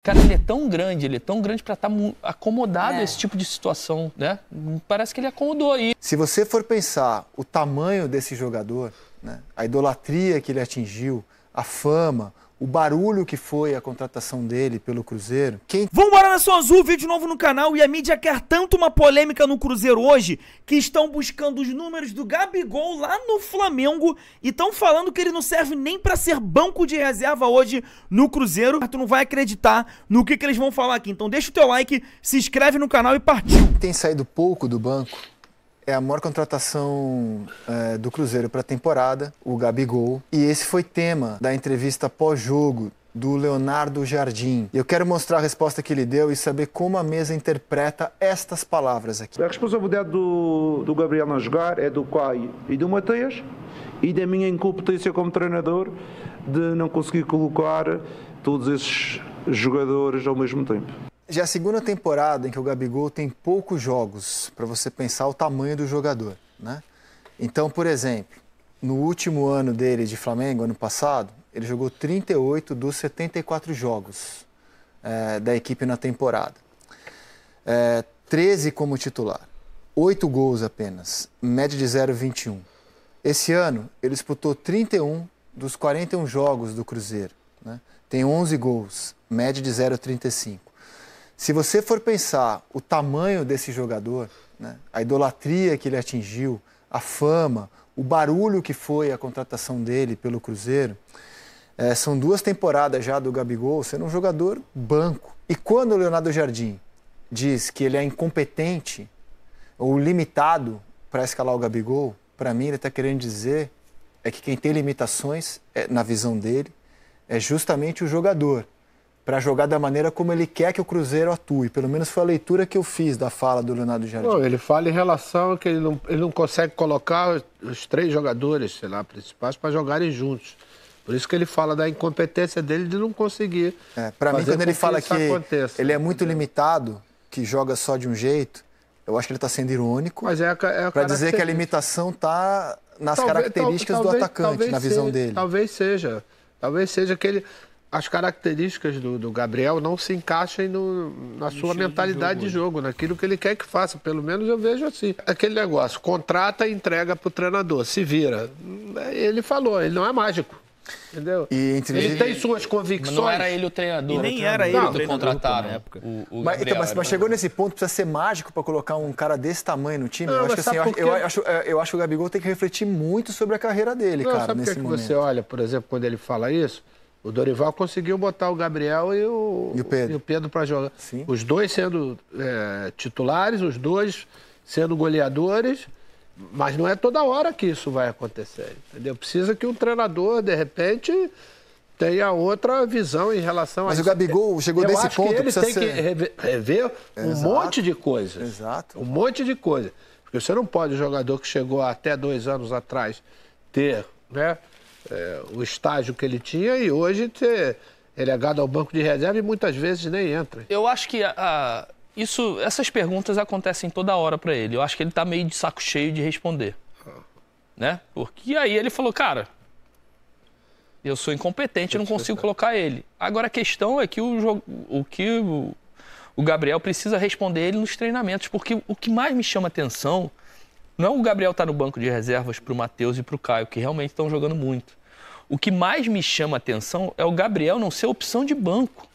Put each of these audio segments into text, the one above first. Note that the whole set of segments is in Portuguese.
Cara, ele é tão grande para estar acomodado a esse tipo de situação, né? Parece que ele acomodou aí. Se você for pensar o tamanho desse jogador, né, a idolatria que ele atingiu, a fama, o barulho que foi a contratação dele pelo Cruzeiro... Vambora, Nação Azul, vídeo novo no canal. E a mídia quer tanto uma polêmica no Cruzeiro hoje que estão buscando os números do Gabigol lá no Flamengo e estão falando que ele não serve nem pra ser banco de reserva hoje no Cruzeiro. Tu não vai acreditar no que eles vão falar aqui. Então deixa o teu like, se inscreve no canal e partiu. Tem saído pouco do banco. É a maior contratação do Cruzeiro para a temporada, o Gabigol. E esse foi tema da entrevista pós-jogo do Leonardo Jardim. Eu quero mostrar a resposta que ele deu e saber como a mesa interpreta estas palavras aqui. A responsabilidade do Gabriel não jogar é do Caio e do Matias e da minha incompetência como treinador de não conseguir colocar todos esses jogadores ao mesmo tempo. Já é a segunda temporada em que o Gabigol tem poucos jogos, para você pensar o tamanho do jogador, né? Então, por exemplo, no último ano dele de Flamengo, ano passado, ele jogou 38 dos 74 jogos da equipe na temporada. 13 como titular, 8 gols apenas, média de 0,21. Esse ano, ele disputou 31 dos 41 jogos do Cruzeiro, né? Tem 11 gols, média de 0,35. Se você for pensar o tamanho desse jogador, né, a idolatria que ele atingiu, a fama, o barulho que foi a contratação dele pelo Cruzeiro, são 2 temporadas já do Gabigol sendo um jogador banco. E quando o Leonardo Jardim diz que ele é incompetente ou limitado para escalar o Gabigol, para mim ele está querendo dizer que quem tem limitações, na visão dele, é justamente o jogador, para jogar da maneira como ele quer que o Cruzeiro atue. Pelo menos foi a leitura que eu fiz da fala do Leonardo Jardim. Não, ele fala em relação a que ele não consegue colocar os 3 jogadores, sei lá, principais para jogarem juntos. Por isso que ele fala da incompetência dele de não conseguir. Para mim, quando ele fala que ele é muito limitado, que joga só de um jeito, eu acho que ele está sendo irônico. Mas para dizer que a limitação está nas características do atacante, na visão dele. Talvez seja que ele... As características do Gabriel não se encaixem na sua mentalidade de jogo, naquilo que ele quer que faça. Pelo menos eu vejo assim. Aquele negócio, contrata e entrega para o treinador, se vira. Ele falou, ele não é mágico. Entendeu? Ele tem suas convicções. Não era ele o treinador. E nem era ele o treinador contratado na época. Mas chegou nesse ponto, precisa ser mágico para colocar um cara desse tamanho no time? Não, eu acho que o Gabigol tem que refletir muito sobre a carreira dele, cara, sabe nesse momento. Você olha, por exemplo, quando ele fala isso, o Dorival conseguiu botar o Gabriel e o Pedro para jogar. Sim. Os dois sendo titulares, os dois sendo goleadores, mas não é toda hora que isso vai acontecer, entendeu? Precisa que um treinador, de repente, tenha outra visão em relação a isso. Mas o Gabigol chegou nesse ponto... Eu acho que ele tem que rever um monte de coisas. Exato. Um monte de coisas. Porque você não pode, jogador que chegou até 2 anos atrás, ter, né, o estágio que ele tinha e hoje ter relegado ao banco de reserva e muitas vezes nem entra. Eu acho que essas perguntas acontecem toda hora para ele. Eu acho que ele tá meio de saco cheio de responder. Né? Porque aí ele falou, cara, eu sou incompetente, eu não consigo colocar ele. Agora a questão é que o Gabriel precisa responder ele nos treinamentos, porque o que mais me chama atenção não é o Gabriel estar no banco de reservas para o Matheus e para o Caio, que realmente estão jogando muito. O que mais me chama atenção é o Gabriel não ser opção de banco.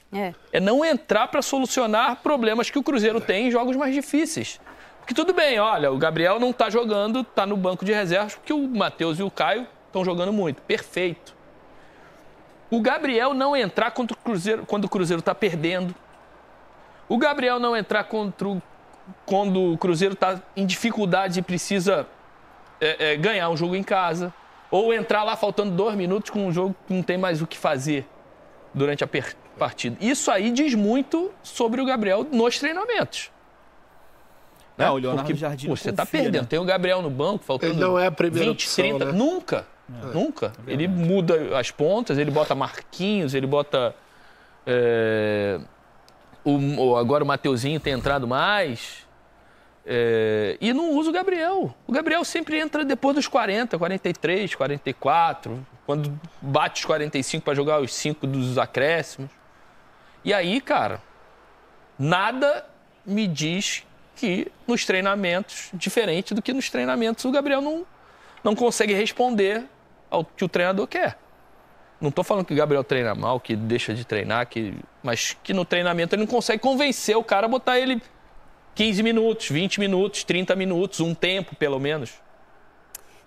É não entrar para solucionar problemas que o Cruzeiro tem em jogos mais difíceis. Porque tudo bem, olha, o Gabriel não está jogando, está no banco de reservas, porque o Matheus e o Caio estão jogando muito. Perfeito. O Gabriel não entrar contra o Cruzeiro quando o Cruzeiro está perdendo. O Gabriel não entrar quando o Cruzeiro está em dificuldade e precisa ganhar um jogo em casa. Ou entrar lá faltando 2 minutos com um jogo que não tem mais o que fazer durante a partida. Isso aí diz muito sobre o Gabriel nos treinamentos. Né? O Leonardo Jardim você está perdendo. Né? Tem o Gabriel no banco, faltando ele não é a 20, opção, 30... Né? Nunca. Nunca. Ele muda as pontas, ele bota Marquinhos, ele bota... Agora o Mateuzinho tem entrado mais. E não usa o Gabriel. O Gabriel sempre entra depois dos 40, 43, 44, quando bate os 45 para jogar os 5 dos acréscimos. E aí, cara, nada me diz que nos treinamentos, diferente do que nos treinamentos, o Gabriel não consegue responder ao que o treinador quer. Não estou falando que o Gabriel treina mal, que deixa de treinar, mas que no treinamento ele não consegue convencer o cara a botar ele 15 minutos, 20 minutos, 30 minutos, um tempo pelo menos.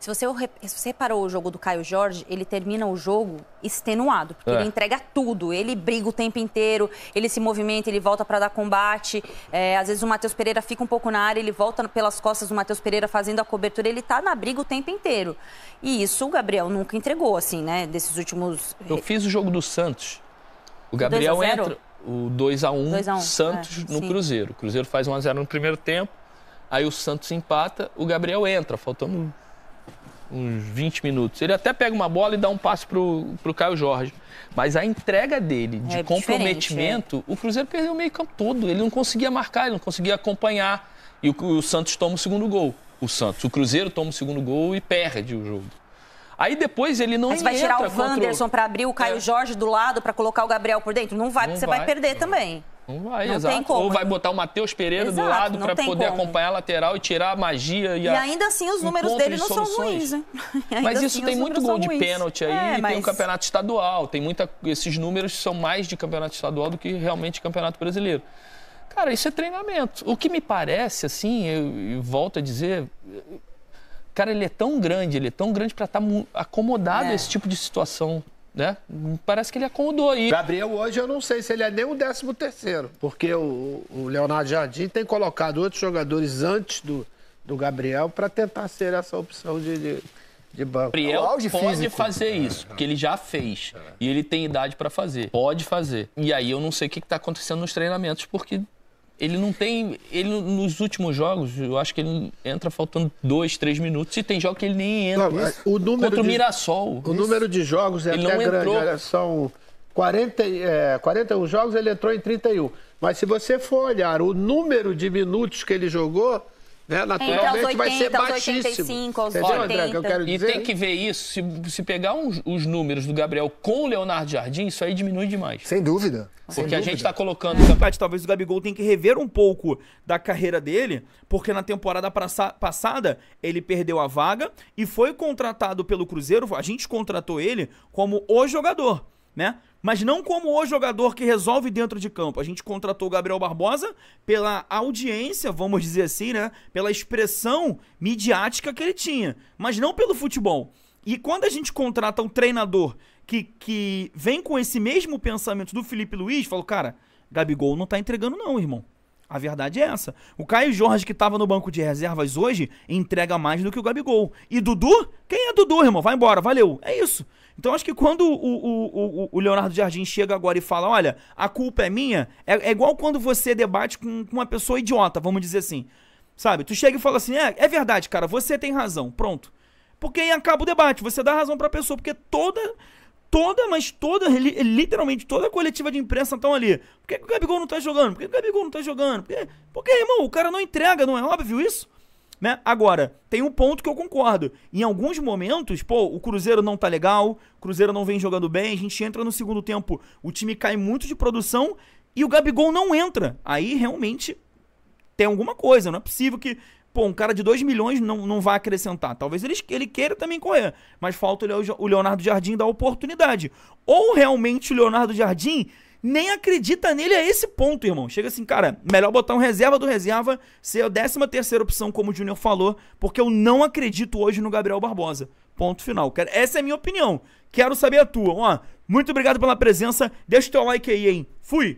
Se você reparou o jogo do Caio Jorge, ele termina o jogo extenuado, porque ele entrega tudo, ele briga o tempo inteiro, ele se movimenta, ele volta para dar combate, às vezes o Matheus Pereira fica um pouco na área, ele volta pelas costas do Matheus Pereira fazendo a cobertura, ele tá na briga o tempo inteiro. E isso o Gabriel nunca entregou, assim, né, desses últimos... Eu fiz o jogo do Santos, o Gabriel entra, o 2-1, Santos no Cruzeiro. O Cruzeiro faz 1-0 no primeiro tempo, aí o Santos empata, o Gabriel entra, faltando uns 20 minutos. Ele até pega uma bola e dá um passe pro Caio Jorge. Mas a entrega dele de comprometimento, o Cruzeiro perdeu o meio campo todo. Ele não conseguia marcar, ele não conseguia acompanhar. E o Santos toma o segundo gol. O Cruzeiro toma o segundo gol e perde o jogo. Aí depois ele não entra. Mas vai tirar o Wanderson para abrir o Caio Jorge do lado para colocar o Gabriel por dentro? Não vai, porque você vai perder também. Não vai, exato. Ou vai botar o Matheus Pereira do lado para poder acompanhar a lateral e tirar a magia. E ainda assim os números dele não são ruins, né? Mas isso tem muito gol de pênalti aí, tem um campeonato estadual. Esses números são mais de campeonato estadual do que realmente de campeonato brasileiro. Cara, isso é treinamento. O que me parece, assim, eu volto a dizer... Cara, ele é tão grande para estar acomodado a esse tipo de situação, né? Parece que ele acomodou aí. Gabriel hoje eu não sei se ele é nem o 13º, porque o Leonardo Jardim tem colocado outros jogadores antes do Gabriel para tentar ser essa opção de banco. O Gabriel pode fazer isso, porque ele já fez. E ele tem idade para fazer. Pode fazer. E aí eu não sei o que está acontecendo nos treinamentos, porque... Ele não tem... nos últimos jogos, eu acho que ele entra faltando 2, 3 minutos. E tem jogo que ele nem entra. Não, contra o Mirassol. O número de jogos é até grande. Olha, são 41 jogos, ele entrou em 31. Mas se você for olhar o número de minutos que ele jogou... Né? Naturalmente vai ser baixíssimo. 85, aos Entendeu, 80. André, que eu quero dizer? E tem que ver isso, se pegar os números do Gabriel com o Leonardo Jardim, isso aí diminui demais. Sem dúvida. Porque a gente tá colocando... Talvez o Gabigol tenha que rever um pouco da carreira dele, porque na temporada passada ele perdeu a vaga e foi contratado pelo Cruzeiro, a gente contratou ele como o jogador, né? Mas não como o jogador que resolve dentro de campo. A gente contratou o Gabriel Barbosa pela audiência, vamos dizer assim, né? Pela expressão midiática que ele tinha, mas não pelo futebol. E quando a gente contrata um treinador que vem com esse mesmo pensamento do Felipe Luiz, fala, cara, Gabigol não tá entregando não, irmão. A verdade é essa. O Caio Jorge, que tava no banco de reservas hoje, entrega mais do que o Gabigol. E Dudu? Quem é Dudu, irmão? Vai embora, valeu. É isso. Então acho que quando o Leonardo Jardim chega agora e fala, olha, a culpa é minha, é igual quando você debate com uma pessoa idiota, vamos dizer assim. Sabe? Tu chega e fala assim, é verdade, cara, você tem razão, pronto. Porque aí acaba o debate, você dá razão pra pessoa, porque literalmente toda a coletiva de imprensa estão ali. Por que o Gabigol não tá jogando? Por que o Gabigol não tá jogando? Porque, irmão, o cara não entrega, não é óbvio isso? Né? Agora, tem um ponto que eu concordo. Em alguns momentos, o Cruzeiro não tá legal, o Cruzeiro não vem jogando bem, a gente entra no segundo tempo, o time cai muito de produção e o Gabigol não entra. Aí, realmente, tem alguma coisa. Não é possível que, um cara de 2 milhões não vá acrescentar. Talvez ele queira também correr, mas falta o Leonardo Jardim dar oportunidade. Ou realmente o Leonardo Jardim nem acredita nele a esse ponto, irmão. Chega assim, cara, melhor botar um reserva do reserva, ser a 13ª opção, como o Júnior falou, porque eu não acredito hoje no Gabriel Barbosa. Ponto final. Essa é a minha opinião. Quero saber a tua. Muito obrigado pela presença. Deixa o teu like aí, hein? Fui!